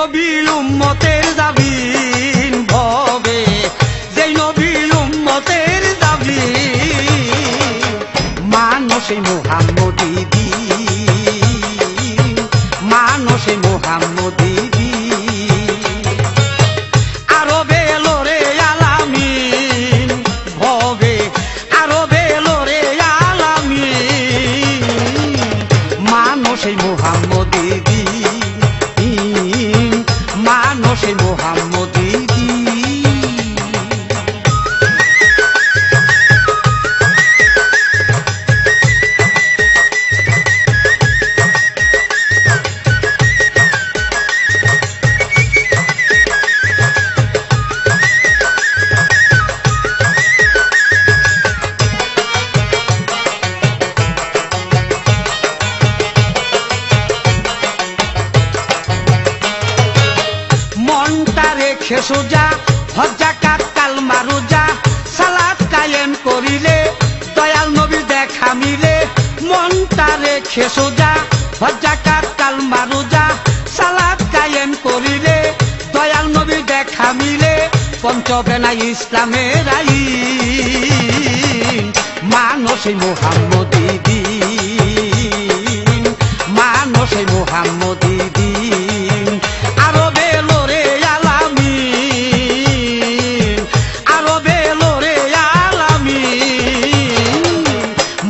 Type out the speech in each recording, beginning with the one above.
নবী উম্মতের জাবিন ভবে, যেই নবী উম্মতের জাবিন মানুষে মুহাম্মদী দ্বীন, মানুষে মুহাম্মদী দ্বীন। আরবে লোরে আলামিন ভবে, আরবে লোরে আলামিন মানুষে মুহাম্মদী দ্বীন, মানুষে মুহাম্মদী দ্বীন। মনটা রেখে সোজা হজ যাকাত কালমা রোজা সালাত কায়েম করিলে দয়াল নবীর দেখা মিলে। মনটা রেখে সোজা হজ যাকাত কালমা রোজা সালাত কায়েম করিলে দয়াল নবীর দেখা মিলে। পঞ্চবেনা ইসলামের আইন মানুষে মুহাম্মদী দ্বীন, মানুষে মুহাম্মদী দ্বীন। আরবে লোরে আলামিন, আরবে লোরে আলামিন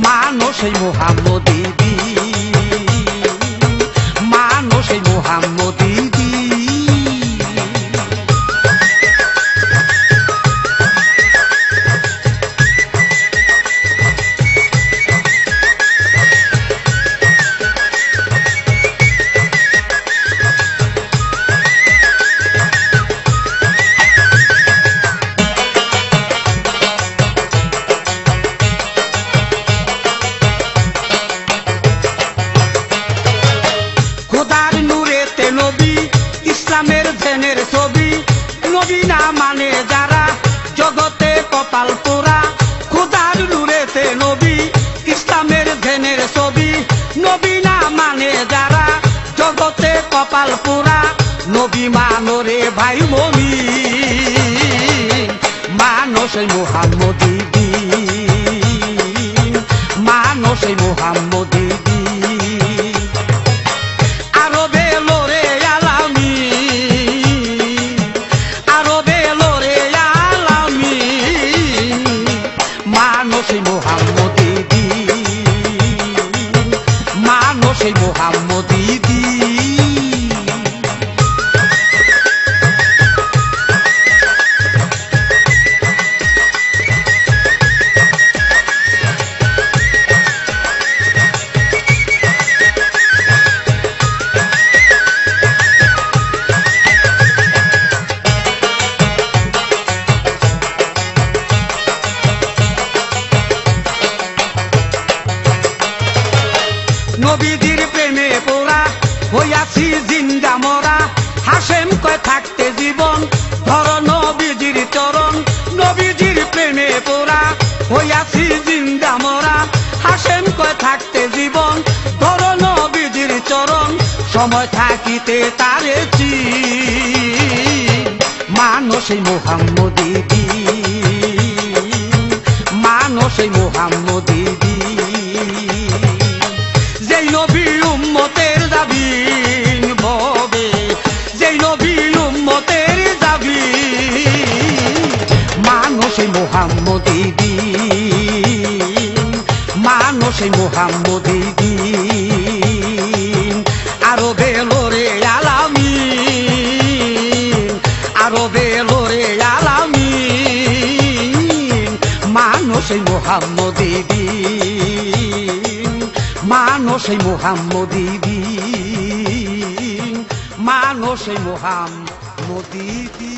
মানুষে মুহাম্মদী দ্বীন, মানুষে মুহাম্মদী দ্বীন। খোদার নূরেতে নবী ইসলামের ধ্যানের ছবি, নবী না মানে যারা জগতে কপাল পোড়া। খোদার নূরেতে নবী ইসলামের ধ্যানের ছবি, নবী না মানে যারা জগতে কপাল পোড়া। নবী মানরে ভাই মুমিন মানুষে মুহাম্মদী দ্বীন, মানুষে মুহাম্মদী দ্বীন। আরবে লোরে আলামিন, আরবে লোরে আলামিন মানুষে মুহাম্মদী দ্বীন, মানুষে মুহাম্মদী দ্বীন। নবীজির প্রেমে পোড়া হইয়াছি জিন্দা মরা। হাসেম কয় থাকতে জীবন ধর নবীজির চরণ, নবীজির প্রেমে পোড়া হইয়াছি জিন্দা মরা। হাসেম কয় থাকতে জীবন ধর নবীজির চরণ, সময় থাকিতে তারে চিন মানুষে মুহাম্মদী দ্বীন, মানুষে মুহাম্মদী দ্বীন। যেই নবী উম্মতের জাবিন ভবে, যেই নবী উম্মতের জাবিন মানুষে মুহাম্মদী দ্বীন, মানুষে মুহাম্মদী দ্বীন। আরবে লোরে আলামিন, আরবে লোরে আলামিন মানুষে মুহাম্মদী দ্বীন, মানুষে মুহাম্মদী দ্বীন, মানুষে মুহাম্মদী দ্বীন।